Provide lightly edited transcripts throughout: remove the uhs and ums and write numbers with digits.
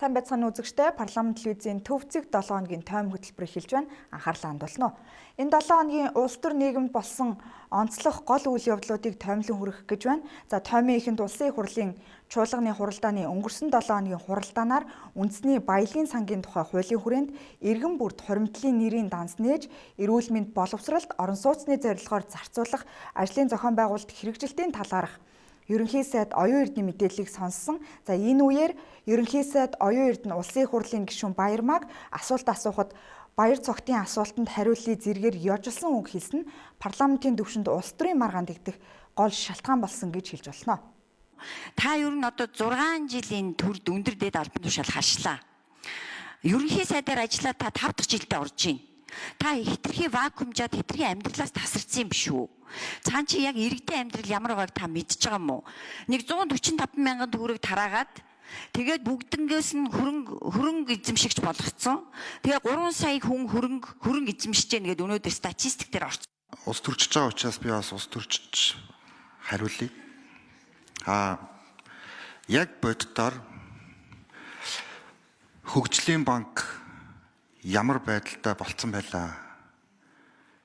Сайн байцгаана үзэгчдээ парламент телевизийн төвцөг 7 хоногийн тойм хөтөлбөр эхэлж байна. Анхаарлаа хандуулна уу. Энэ 7 хоногийн улс төр нийгэмд болсон онцлог гол үйл явдлуудыг тоймлон хүргэх гэж байна. За тоймын эхэнд улсын их хурлын чуулганы хуралдааны өнгөрсөн 7 хоногийн хуралдаанаар үндэсний баялагын сангийн тухай хуулийн хүрээнд иргэн бүрд хуримтлалын нэрийн данс нээж эрүүл мэнд боловсролт орон сууцны зорилгоор зарцуулах ажлын зохион байгуулалт хэрэгжилтийн талаарх Ерөнхий сайд оюун эрдэнэ мэдээллийг сонссон. За энэ үеэр Ерөнхий сайд оюун эрдэнэ улсын их хурлын гишүүн Баярмаг асуулт асуухад баяр цогтын асуултанд хариуллыг зэргээр ёжилсон үг хэлсэн нь парламентын түвшинд улс төрийн маргаанд игдэх гол шалтгаан болсон гэж хэлж болно. Та ер нь одоо 6 жилийн төрд өндөр дэд албан тушаал хашлаа. Ерөнхий сайдаар ажиллаад та 5 дахь жилдээ орж байна. Та хитрхи вакуумжаад хитрхи амьдралаас тасарсан юм биш үү? Цаан чи яг иргэдийн амьдрал ямар байгааг та мэдж байгаа юм уу? Нэг 145 мянган төгрөг тараагаад тэгээд бүгднгээс нь хөрөнгө эзэмшигч болгоцсон. Тэгээ 3 сая хүн хөрөнгө эзэмшиж гэнэ гэдэг өнөөдөр статистик дээр орсон. Улс төрчж байгаа учраас би бас улс төрчж хариулъя. Яг боддоор хөгжлийн банк ямар байдалтай болцсон байлаа.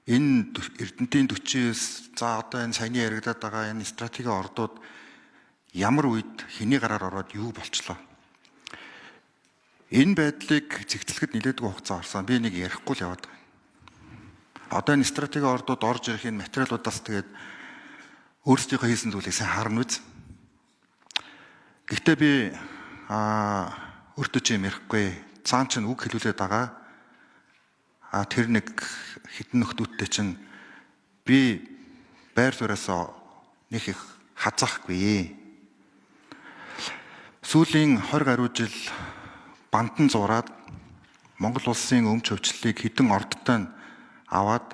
Энэ Эрдэнэтийн 49 за одоо энэ саяны яригадаад байгаа энэ стратегийн ордууд ямар үед хэний гараар ороод юу болчлоо. Энэ байдлыг цэгцлэхэд нэлээдгүй хугацаа орсон. Би нэг ярихгүй л яваад байна. Одоо энэ стратегийн ордууд орж ирэх энэ материалуудаас тэгээд өөрсдийнхөө хийсэн зүйлийг сайн харна үз. Гэхдээ би өөртөө ч юм ярихгүй. Цаан ч үг хэлүүлээд байгаа. Тэр нэг хитэн нөхдүүдтэй чинь би байр сууриасаа нэг их хазаахгүй. Сүүлийн 20 гаруй жил бандан зураад Монгол улсын өмч хөвчлөлийг хитэн ордтой аваад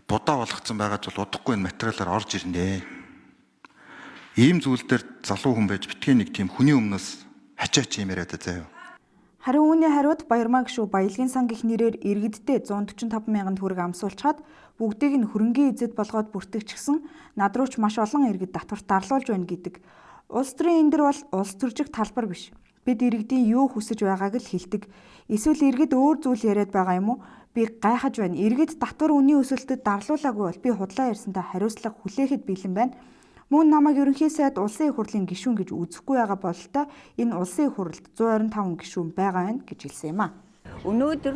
будаа болгоцсон байгаа зүйл удахгүй энэ материалаар орж ирнэ. Ийм зүйл дээр залуу хүн байж битгий нэг тийм хүний өмнөөс хачаач юм яриад заяа. Харин үүний хариуд Баярмаг шүү баялагын сан гэх нэрээр иргэддээ 145 мянган төгрөг амсуулчаад бүгдийг нь хөрөнгийн эзэд болгоод бүртгэгчсэн над руу ч маш олон иргэд татварт дарлуулж байна гэдэг. Улс төрийн эндэр бол улс төржих талбар биш. Бид иргэдийн юу хүсэж байгааг л хэлдэг. Эсвэл иргэд өөр зүйл яриад байгаа юм уу? Би гайхаж байна. Иргэд татвар үнийн өсөлтөд дарлуулаагүй бол би худлаа ярьсандаа хариуцлага хүлээхэд бэлэн байна. Мөн намайг ерөнхий сайд улсын их хурлын гишүүн гэж үзэхгүй байгаа бололтой энэ улсын их хурлд 125 гишүүн байгаа байна гэж хэлсэн юм а. Өнөөдөр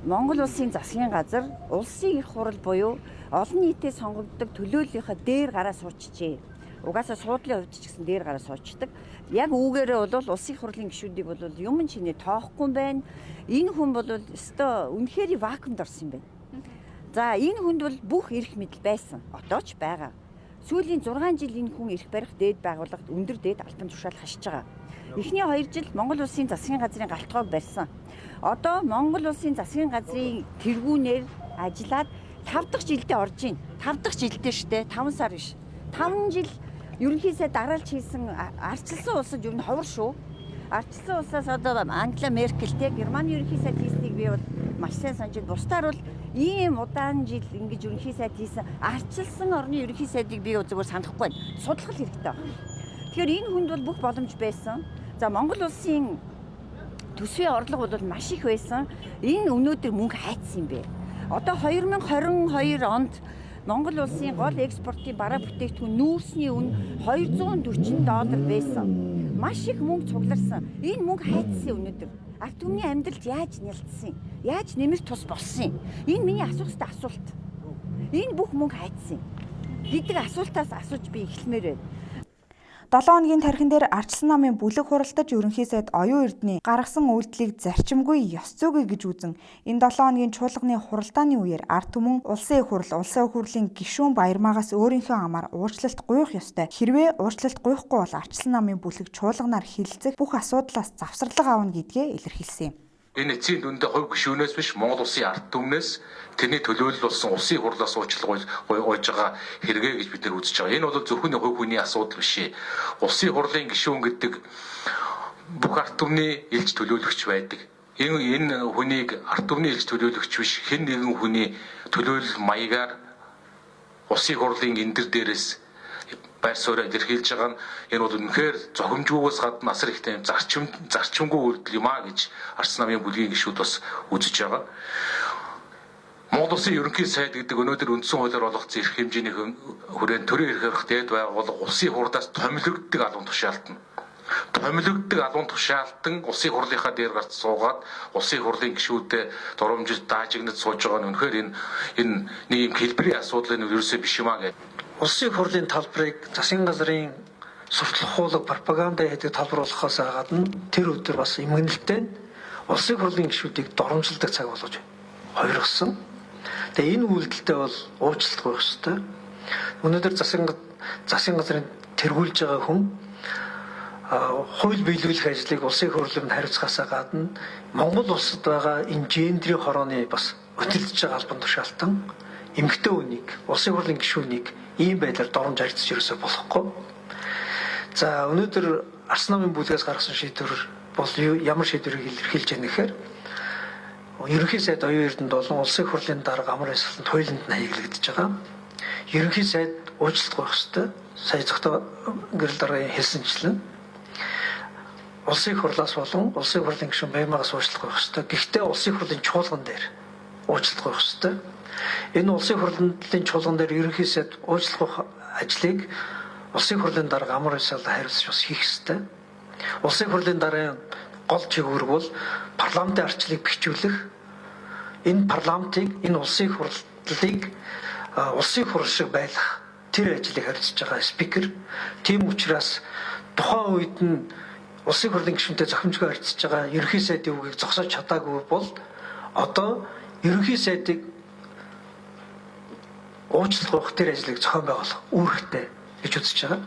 Монгол улсын засгийн газар улсын их хурл буюу олон нийтэд сонгогддог төлөөллийнхаа дээр гараа суучжээ. Угаасаа суудлын хувьд ч гэсэн дээр гараа суучдаг. Яг үүгээрээ бол улсын их хурлын гишүүдийг бол юм чинээ тоохгүй юм байна. Энэ хүн бол өстой үнэхээр вакуумд орсон юм байна. За энэ хүнд бол бүх эрх мэдэл байсан. Одоо ч байгаа. Сүүлийн 6 жил энэ хүн эрх барих дээд байгууллагт өндөр дээд албан тушаал хашиж байгаа. Эхний 2 жил Монгол улсын засгийн газрын галтгойг барьсан. Одоо Монгол улсын засгийн газрын тэргүүнээр ажиллаад 5 дахь жилдээ орж ийн. 5 дахь жилдээ штэ 5 сар биш. 5 жил ерөнхий сайд дараалж хийсэн арчилсан улсад юу н ховор шүү. Арчилсан улсаас одоо Ангела Меркельтэй Германы ерөнхий сайд хийснийг би бол маш сайн санаж байна. Бусдаар бол ийм удаан жил ингэж ерөнхий сайд хийсэн арчилсан орны ерөнхий сайдыг би зүгээр санахгүй байна. Судлах хэрэгтэй байна. Тэгэхээр энэ хүнд бол бүх боломж байсан. За Монгол улсын төсвийн орлого бол маш их байсан. Энэ өнөөдөр мөнгө хайцсан юм бэ. Одоо 2022 онд Монгол улсын гол экспортын бараа бүтээгдэхүүн нүүрсний үн $240 байсан. Маш их мөнгө цугларсан. Энэ мөнгө хайцсан өнөөдөр. Ард түмний амьдралд яаж нялцсан? Яаж нэмэр тус болсон? Энэ миний асуух ёстой асуулт. Энэ бүх мөнгө хайцсан гэдэг асуултаас асууж би эхлэмээр байна. 7 хоногийн тархин дээр арчилсан намын бүлэг хуралдаж ерөнхий сайд оюун эрдэнэ гаргасан үйлдэлийг зарчимгүй ёс зүйгүй гэж үзэн энэ 7 хоногийн чуулганы хуралдааны үеэр ард түмэн улсын их хурл улсын хурлын гишүүн Баярмагаас өөрийнхөө амаар уучлалт гуйх ёстой. Хэрвээ уучлалт гуйхгүй бол арчилсан намын бүлэг чуулганаар хилцэх бүх асуудлаас завсарлага авна гэдгээ илэрхийлсэн юм. Энэ эцсийн дүндээ хувь гишүүнээс биш Монгол улсын ард түмнээс тэрний төлөөлөл болсон улсын хурлаас уучлалт гуйж байгаа хэрэгэ гэж бид нар үзэж байгаа. Энэ бол зөвхөн хувь хүний асуудал биш ээ. Улсын хурлын гишүүн гэдэг бүх ард түмний элч төлөөлөгч байдаг. Энэ хүнийг ард түмний элч төлөөлөгч биш хэн нэгэн хүний төлөөлөл маягаар улсын хурлын эндэр дээрээс байр суурийг илэрхийлж байгаа нь энэ бол үнэхээр зохимжгүйгээс гадна асар их тийм зарчимгүй үйлдэл юм а гэж Ардчилсан намын бүлгийн гишүүд бас үзэж байгаа. Монгол Улсын ерөнхий сайд гэдэг өнөөдөр үндсэн хуулиар олгогдсон эрх хэмжээний хүрээнд төрийн эрх арга дээд байгууллага улсын хурлаас томилогддог албан тушаалтна. Томилогддог албан тушаалтан улсын хурлынхаа дээр гарч суугаад улсын хурлын гишүүдэд дурамжилт даажигнад сууж байгаа нь үнэхээр энэ нэг юм хэлбэрийн асуудал нь ерөөсөө биш юм а гэдэг. Улсын хурлын талбарыг засгийн газрын сурталхуулга пропаганда хийдэг талбарлуулахаас гадна тэр өдөр бас эмгэнэлтэй улсын хурлын гишүүдийг доромжилдог цаг болгож хувиргасан. Тэгээ энэ үйлдэлтэй бол уучлалт гуйх ёстой. Өнөөдөр засгийн газрын тэргүүлж байгаа хүн хууль биелүүлэх ажлыг улсын хурлын хариуцахаас гадна Монгол улсад байгаа энэ гендрийн хорооны бас өтөлдөж байгаа албан тушаалтан эмэгтэй хүнийг улсын хурлын гишүүнийг ийм байдлаар доромж арчиж ерөөсөө болохгүй. За өнөөдөр Ардчилсан намын бүлгээс гаргасан шийдвэр бол ямар шийдвэрийг илэрхийлж байна гэхээр ерөнхий сайд оюун эрдэнэт болон улсын хурлын дарга амар ёслолтод хуулинд нь хаяглагдж байгаа. Ерөнхий сайд уучлалт гуйх ёстой. Сая зөвхөн гэрэл даргын хэлсэнчлэн улсын хурлаас болон улсын хурлын гишүүн баймагаас уучлалт гуйх ёстой. Гэхдээ улсын хурлын чуулган дээр уучлалт гуйх ёстой. Энэ улсын хурлын чуулган дээр ерөнхий сайд уучлалт гуйх ажлыг улсын хурлын дарга амар ёслолтод хариуцж бас хийх ёстой. Улсын хурлын даргын гол чиглэл бол парламентын арчлыг бэхжүүлэх, энэ парламентыг, энэ улсын хурлыг улсын хурл шиг байлгах тэр ажлыг хариуцж байгаа спикер. Тийм учраас тухайн үед нь улсын хурлын гишүүнтэй зохимжгүй харьцаж байгаа ерөнхий сайдын үгийг зогсоож чадаагүй бол одоо ерөнхий сайдыг уучлалт гуйх тэр ажлыг зохион байгуулах үүрэгтэй гэж үзэж байгаа.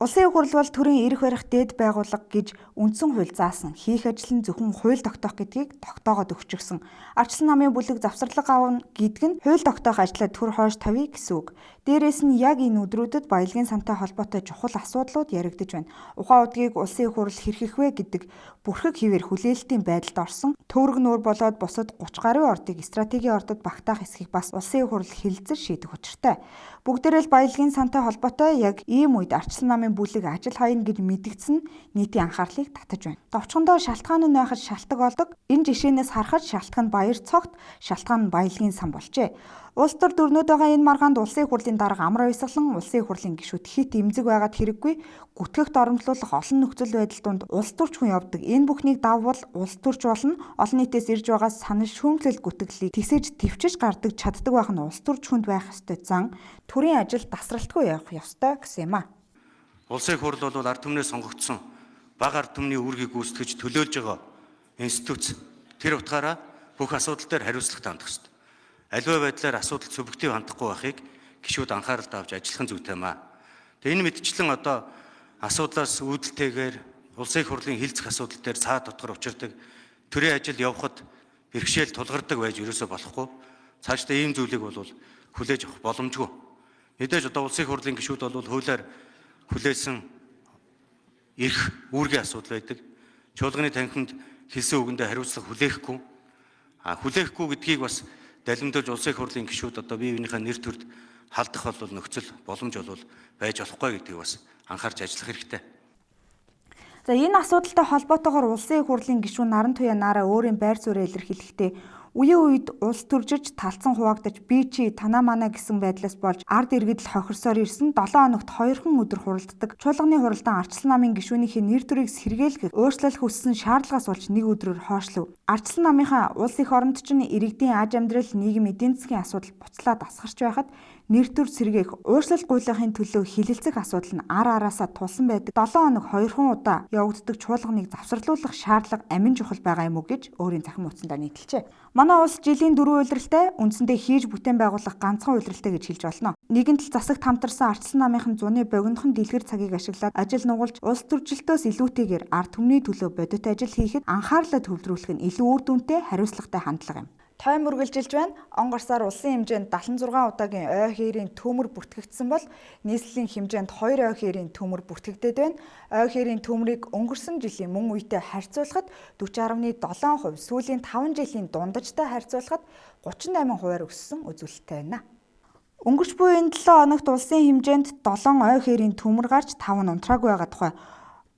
Улсын хурл бол төрийн эрх барих дээд байгууллага гэж үндсэн хууль заасан хийх ажил нь зөвхөн хууль тогтоох гэдгийг тогтоогоод өгчихсөн. Ардчилсан намын бүлэг завсарлага авна гэдэг нь хууль тогтоох ажлаа төр хойш тавья гэсэн үг. Дээрээс нь яг энэ өдрүүдэд баялагын сантай холбоотой чухал асуудлууд яригдж байна. Ухаан удгийг улсын хурл хэрхэх вэ гэдэг бүрхэг хിവэр хүлээлтийн байдалд орсон. Төвөрг нуур болоод бусад 30 гаруй ордыг стратегийн ордод багтаах эсхийг бас улсын хурл хилцэж шийдэх учиртай. Бүгдээрээ л баялагын сантай холбоотой яг ийм үед Ардчилсан намын бүлэг ажил хаяна гэж мэдгдсэн нийтийн анхаарлыг татаж байна. Товчхондоо шалтгаан нь байхад шалтгаан олдог. Энэ жишээнээс харахад шалтгаан нь баяр цогт, шалтгаан нь баялагын сан болжээ. Улс төр дөрнөд байгаа энэ маргаанд улсын хурлын дарга амар баясгалан улсын хурлын гишүүд хит эмзэг байгаад хэрэггүй гүтгэх доромжлуулах олон нөхцөл байдал донд улс төрч хүн явдаг. Энэ бүхнийг давбал улс төрч болно. Олон нийтээс ирж байгаа санал шүүмжлэл гүтгэлийг тисэж төвчж гардаг чаддаг байх нь улс төрч хүнд байх ёстой зан төрийн ажил тасралтгүй явах ёстой гэсэн юм а. Улсын хурл бол ард түмнээ сонгогдсон бага ард түмний үүргийг гүйцэтгэж төлөөлж байгаа институт. Тэр утгаараа бүх асуудал дээр хариуцлага хандах ёстой. Аливаа байдлаар асуудал субъектив хандахгүй байхыг гишүүд анхааралд авч ажиллах зүйтэй юм аа. Тэгээ энэ мэдчлэн одоо асуудлаас үүдэлтэйгээр улсын хурлын хилцэх асуудал дээр цаа дотгор учирдаг төрийн ажил явахад бэрхшээл тулгардаг байж ерөөсөө болохгүй. Цаашдаа ийм зүйлийг бол хүлээж авах боломжгүй. Мэдээж одоо улсын хурлын гишүүд бол хуулиар хүлээсэн эрх үүргийн асуудал байдаг. Чуулганы танхимд хэлсэн үгэндээ хариуцлага хүлээхгүй. Хүлээхгүй гэдгийг бас далимдуулж улсын хурлын гишүүд одоо бие биенийхээ нэр төрд халдах бол нөхцөл боломж бол байж болохгүй гэдгийг бас анхаарч ажиллах хэрэгтэй. За энэ асуудалтай холбоотойгоор улсын хурлын гишүүн Наран Туяа Нараа өөрийн байр суурийг илэрхийлэхдээ үеийн үед улс төржиж талцсан хуваагдаж би чи танаа манаа гэсэн байдлаас болж ард иргэд л хохирсоор ирсэн 7 хоногт 2 өдөр хуралддаг. Чуулганы хуралдаан Ардчилсан намын гишүүнийхээ нэр төрийг сэргээлэх өөрчлөлт хүссэн шаардлагаас болж нэг өдрөөр хоошлов. Ардчилсан намынхаа улс их оронд чинь иргэдийн аж амьдрал, нийгэм эдийн засгийн асуудал буцлаад асгарч байхад нэр төр сэргээх, өөрчлөлт гуйлахын төлөө хилэлцэх асуудал нь ар араасаа тулсан байдаг. 7 хоног 2 удаа явагддаг чуулганыг завсарлуулах шаардлага амин чухал байгаа юм уу гэж өөрийн захин хуудсандаа нийтэлжээ. Манай улс жилийн 4 улиралтай үндсэндээ хийж бүтээн байгуулах ганцхан улиралтай гэж хэлж болно. Нэгэн тал засагт хамтарсан Ардчилсан намынхан зуны богинохон дэлгэр цагийг ашиглаад ажил нугалж улс төржилтөөс илүүтэйгээр ард түмний төлөө бодит ажил хийхэд анхаарлаа төвлөрүүлэх нь илүү үр дүнтэй хариуцлагатай хандлага юм. Тойм үргэлжилж байна. Он гарсаар улсын хэмжээнд 76 удаагийн ой хээрийн төмөр бүртгэгдсэн бол нийслэлийн хэмжээнд 2 ой хээрийн төмөр бүртгэгдээд байна. Ой хээрийн төмрийг өнгөрсөн жилийн мөн үетэй харьцуулахад 40.7%, сүүлийн 5 жилийн дундажтай харьцуулахад 38% өссөн үзүүлэлттэй байна. Өнгөрч буй энэ 7 хоногт улсын хэмжээнд 7 ой хээрийн төмөр гарч 5 нь унтраагүй байгаа тухай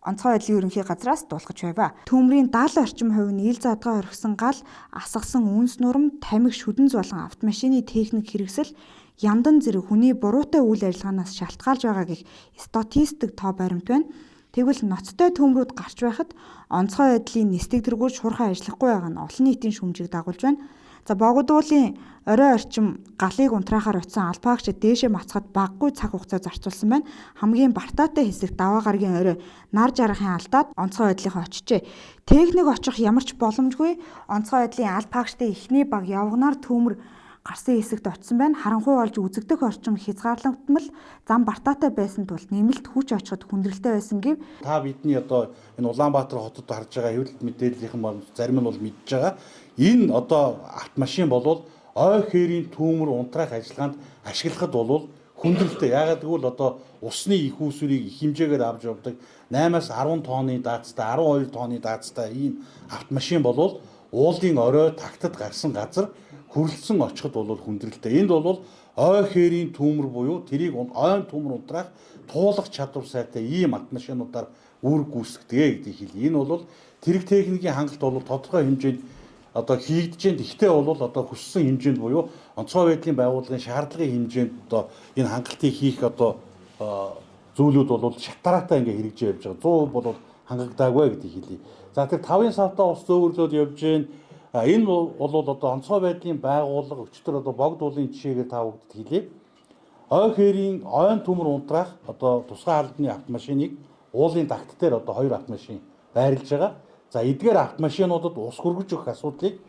онцгой байдлын ерөнхий газраас дуулгаж байв. Төмрийн 70 орчим хувь нь ил задгаа орхисон гал, асгасан үнс нурам, тамхи шүдэнз болон автомашины техник хэрэгсэл яндан зэрэг хүний буруутай үйл ажиллагаанаас шалтгаалж байгаа гэх статистик тоо баримт байна. Тэгвэл ноцтой төмрүүд гарч байхад онцгой байдлын нисдэг тэргүүр шуурхай ажиллахгүй байгаа нь олон нийтийн шүмжийг дагуулж байна. За богдуулын орой орчим галыг унтраахаар очисон албаагчид дээшээ мацхад баггүй цаг хугацаа зарцуулсан байна. Хамгийн бартаатай хэсэг даваа гарагийн орой нар жаргахын алдаад онцгой байдлынхаа очижээ. Техник очих ямар ч боломжгүй онцгой байдлын албаагчдын эхний баг явгнаар төмөр гарсан хэсэгт очисон байна. Харанхуй болж үзэгдэх орчин хязгаарлагдмал зам бартаатай байсан тул нэмэлт хүч очиход хүндрэлтэй байсан гэв. Та бидний одоо энэ Улаанбаатар хотод харж байгаа хэвлэл мэдээллийнхэн зарим нь бол мэдж байгаа. Энэ одоо автомашин болвол ой хээрийн төмөр унтраах ажиллагаанд ашиглахад бол хүндрэлтэй. Яагаад гэвэл одоо усны их үүсвэрийг их хэмжээгээр авч явдаг 8-аас 10 тонны даацтай 12 тонны даацтай ийм автомашин болвол уулын орой тагтад гарсан газар хүрлцэн очиход бол хүндрэлтэй. Энд бол ой хээрийн төмөр буюу тэрийг ойн төмөр унтраах туулах чадвар сайтай ийм автомашинуудаар үр гүйцэтгэдэг гэдгийг хэлье. Энэ бол тэрэг техникийн хангалт бол тодорхой хэмжээнд одоо хийгдэж байна. Гэхдээ бол одоо хүссэн хэмжээнд буюу онцгой байдлын байгууллагын шаардлагын хэмжээнд одоо энэ хангалтыг хийх одоо зүйлүүд бол шатараатай ингээ хэрэгжиж явж байгаа. 100% бол хангагдаагүй гэдгийг хэлье. За тэр 5-ын савтаа ус зөөвөрлөд явж байна. Энэ бол одоо онцгой байдлын байгууллага өчтөр одоо богдуулын жишээгээр та бүгд хэлье. Ой хээрийн ойн төмөр унтраах одоо тусгай албаны автомашиныг уулын тагт дээр одоо 2 автомашин байрлаж байгаа. За эдгээр автомашинуудад ус хүргэж өгөх асуудлыг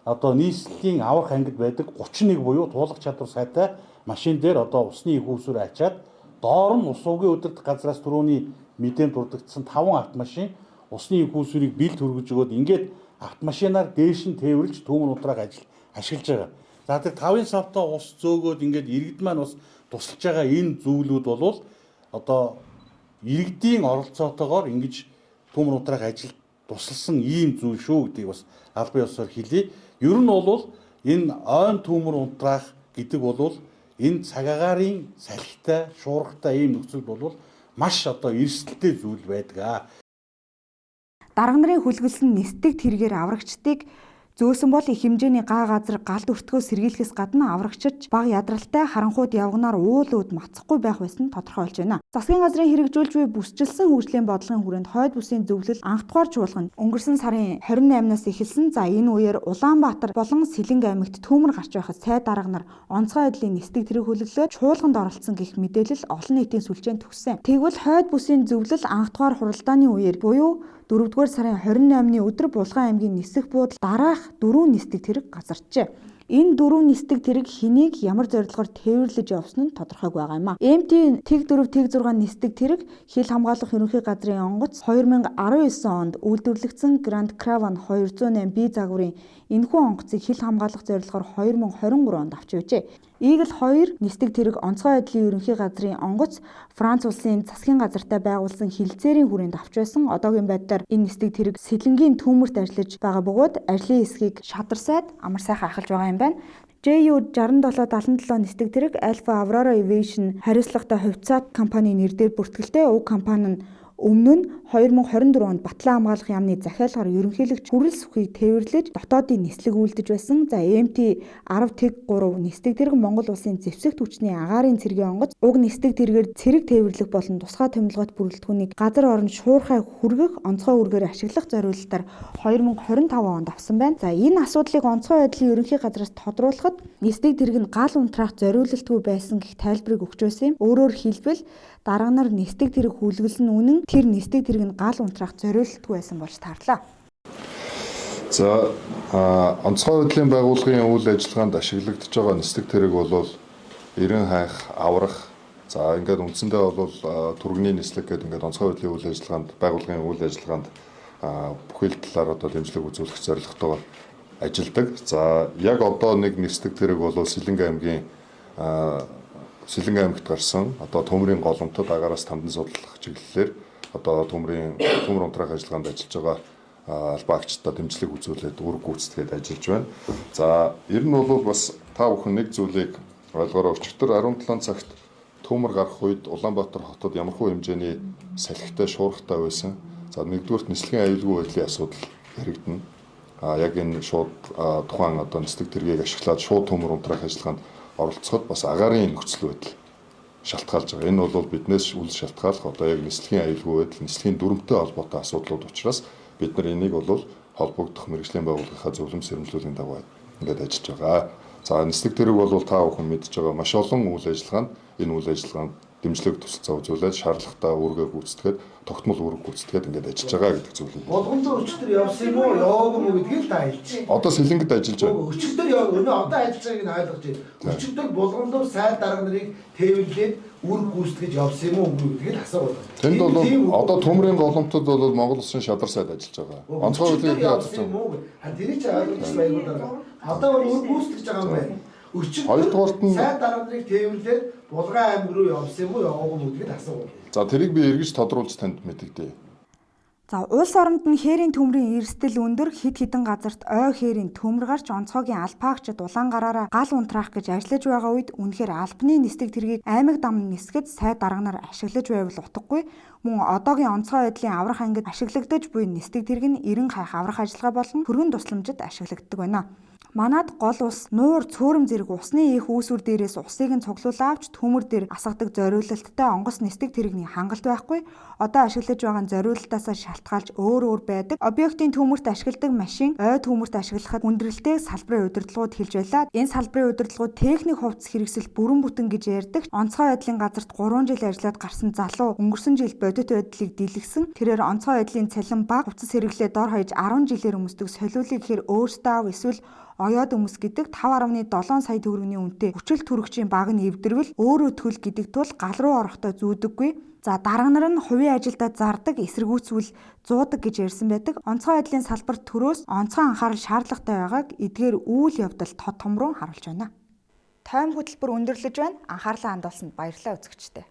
одоо нийслэлийн аврах ангид байдаг 31 буюу туулах чадвар сайтай машин дээр одоо усны их үүсвэр ачаад доор нь ус угийн удирдах газраас түрүүний мэдээнд дурдгдсан 5 автомашин усны их үүсвэрийг бэлд хүргэж өгөөд ингээд автомашинаар дээш нь тээвэрлж төмөр унтраах ажил ашиглаж байгаа. За тэр 5-ын савтаа ус зөөгөөд ингээд иргэд маань бас тусалж байгаа энэ зүйлүүд бол одоо иргэдийн оролцоотойгоор ингэж төмөр унтраах ажил тусалсан ийм зүйл шүү гэдгийг бас албан ёсоор хэлье. Ер нь бол энэ ойн төмөр унтраах гэдэг бол энэ цагаагаарын салхитай, шуургатай ийм нөхцөл бол маш одоо эрсдэлтэй зүйл байдаг. Дарга нарын хүлгэлсэн нисдэг тэргээр аврагчдыг зөөсөн бол их хэмжээний га газар галд өртгөө сэргийлэхээс гадна аврагчид баг ядралтай харанхуйд явгнаар уул үүд мацахгүй байх байсан тодорхой болж байна. Засгийн газрын хэрэгжүүлж буй бүсчилсэн хөгжлийн бодлогын хүрээнд хойд бүсийн зөвлөл анх дугаар чуулганд өнгөрсөн сарын 28-наас эхэлсэн. За энэ үеэр Улаанбаатар болон Сэлэнг аймагт төмөр гарч байхад сайд дарга нар онцгой байдлын нисдэг тэрэг хөлөглөөд чуулганд оролцсон гэх мэдээлэл олон нийтийн сүлжээнд төгссөн. Тэгвэл хойд бүсийн зөвлөл анх дугаар хуралдааны үеэр буюу 4-р сарын 28-ны өдөр Булган аймгийн нисэх буудал дараах 4 нисдэг тэрэг газарчээ. Энэ 4 нисдэг тэрэг хэнийг ямар зорилгоор тээвэрлэж явсан нь тодорхойг байгаа юм а. МТ Тэг 4 Тэг 6 нисдэг тэрэг хил хамгаалах ерөнхий газрын онгоц 2019 онд үйлдвэрлэгдсэн Grand Caravan 208 бие загварын энэхүү онгоцыг хил хамгаалах зорилгоор 2023 онд авч явжээ. Eagle 2 нисдэг тэрэг онцгой байдлын ерөнхий газрын онгоц Франц улсын засгийн газартай байгуулсан хилцээрийн хүрээнд авч байсан. Одоогийн байдлаар энэ нисдэг тэрэг Сэлэнгийн төмөрт ажиллаж байгаа бөгөөд ажлын хэсгийг Шадарсайд амар сайхан ахалж байгаа юм байна. JU 6777 нисдэг тэрэг Alpha Aurora Aviation хариуцлагатай хувьцаат компанийн нэрээр бүртгэлтэй. Уг компани нь өмнө нь 2024 онд Батлан хамгаалах яамны захиалгаар ерөнхийлөгч хүрэл сүхийг тээвэрлэж дотоодын нислэг үйлдэж байсан. За MT 10 Тэг 3 нисдэг тэрэг Монгол улсын зэвсэгт хүчний агаарын цэргийн онгоц. Уг нисдэг тэргээр цэрэг тээвэрлэх болон тусгай томилгоот бүрэлдэхүүнийг газар орон шуурхай хүргэх онцгой үргээр ашиглах зорилтоор 2025 онд авсан байна. За энэ асуудлыг онцгой байдлын ерөнхий газраас тодруулахад нисдэг тэрэг нь гал унтраах зориулалтгүй байсан гэх тайлбарыг өгч байсан юм. Өөрөөр хэлбэл дарга нар нисдэг тэрэг хүлгэлсэн үнэн тэр нисдэг тэрэг нь гал унтраах зориулалтгүй байсан болж таарлаа. За онцгой байдлын байгууллагын үйл ажиллагаанд ашиглагдж байгаа нисдэг тэрэг бол эрен хайх, аврах. За ингээд үндсэндээ бол түргэний нислэг гэдэг ингээд онцгой байдлын үйл ажиллагаанд байгууллагын үйл ажиллагаанд бүхэл талаар одоо дэмжлэг үзүүлэх зорилготойгоор ажилладаг. За яг одоо нэг нисдэг тэрэг бол Сэлэнг аймгийн Сэлэнг аймагт гарсан одоо төмрийн голомтод агаараас тамдан судлах чиглэлээр одоо төмөр унтраах ажиллагаанд ажиллаж байгаа албаагчдад дэмжлэг үзүүлээд үр гүйцэтгээд ажиллаж байна. За ер нь бол бас та бүхэн нэг зүйлийг Ойлгоороо өчигдөр 17 цагт төмөр гарах үед Улаанбаатар хотод ямархуу хэмжээний салхитай шуургатай байсан. За нэгдүгürt нислэгийн аюулгүй байдлын асуудал яригдана. Яг энэ шууд тухайн одоо нислэг тэргийг ашиглаад шууд төмөр унтраах ажиллагаанд оролцоход бас агаарын нөхцөл байдал шалтгаалж байгаа. Энэ бол биднээс үл шалтгаалах одоо яг нислэгийн аюулгүй байдал, нислэгийн дүрмтэй холбоотой асуудлууд учраас бид нар энийг бол холбогдох мэргэжлийн байгууллагынхаа зөвлөм сэрэмжлүүлгийн дагуу ингээд ажиллаж байгаа. За нислэг тэрэг бол та бүхэн мэдж байгаа маш олон үйл ажиллагаанд энэ үйл ажиллагаанд дэмжлэг тусалцаа үзүүлээд шаардлагатай үүргээ гүйцэтгээд тогтмол үүрэг гүйцэтгээд ингээд ажиллаж байгаа гэдэг зүйлийг. Болгоомжтой өчтөр явсан юм уу, яваагүй юу гэдгийг л та хэлж. Одоо сэлэнгэд ажиллаж байна. Өчтөр өнөө одоо ажиллаж байгааг нь ойлгож байна. Өчтөр болгоомжтой сайд дарга нарыг тээвэрлээд үүрэг гүйцэтгэж явсан юм уу гэдгийг л асуув. Тэнд бол одоо төмрийн голомтод бол Монгол Улсын шадар сайд ажиллаж байгаа. Онцгой үеийн явсан юм уу? Тэрийг ч ойлгож байгуулдаг. Одоо бол үүрэг гүйцэтгэж байгаа юм байна. Хоёрдугаарт нь сайд дарга нарыг тээвэрлээд Булган аймаг руу явсан юм уу, яваагүй юу гэдгийг асуув. За тэрийг би эргэж тодруулж танд мэдэгдэе. За улс оронд нь хээрийн төмрийн эрсдэл өндөр хэд хэдэн газарт ой хээрийн төмөр гарч онцгойгийн алпаагчид улаан гараараа гал унтраах гэж ажиллаж байгаа үед үнэхээр албаны нислэг тэргийг аймаг дам нисгэд сайд дарга нар ашиглаж байвал утгагүй мөн одоогийн онцгой байдлын аврах ангид ашиглагдаж буй нислэг тэрэг нь 90 хайх аврах ажиллагаа болон хөргөн тусламжид ашиглагддаг байна. Манад гол ус нуур цөөрөм зэрэг усны их үүсвэр дээрээс усыг нь цуглуулж авч төмөр дээр асгадаг зориулалттай онгоц нислэг тэрэгний хангалт байхгүй одоо ашиглаж байгаа зориулалтаас шалтгаалж өөр байдаг объектын төмөрт ашигладаг машин ой төмөрт ашиглахад хүндрэлтэй салбарын удирдлагууд хэлж байлаа. Энэ салбарын удирдлагууд техник хувцас хэрэгсэл бүрэн бүтэн гэж ярьдаг. Онцгой байдлын газарт 3 жил ажиллаад гарсан залуу өнгөрсөн жил бодит байдлыг дийлгэсэн. Тэрээр онцгой байдлын цалин бага хувцас хэрэглээ дор хаяж 10 жилээр өмсдөг солиулыг хэр өөртөө ав эсвэл оёод өмс гэдэг 5.7 сая төгрөгийн үнэтэй хүчил төрөгчийн баг нь эвдэрвэл өөрөө төл гэдэг тул гал руу орохдоо зүүдэггүй. За дарга нар нь хувийн ажилдаа зардаг, эсэргүүцвэл зуудаг гэж ярьсан байдаг. Онцгой байдлын салбарт төрөөс онцгой анхаарал шаардлагатай байгааг эдгээр үйл явдал тод томрон харуулж байна. Тойм хөтөлбөр өндөрлөж байна. Анхаарлаа хандуулсанд баярлалаа үзэгчдээ.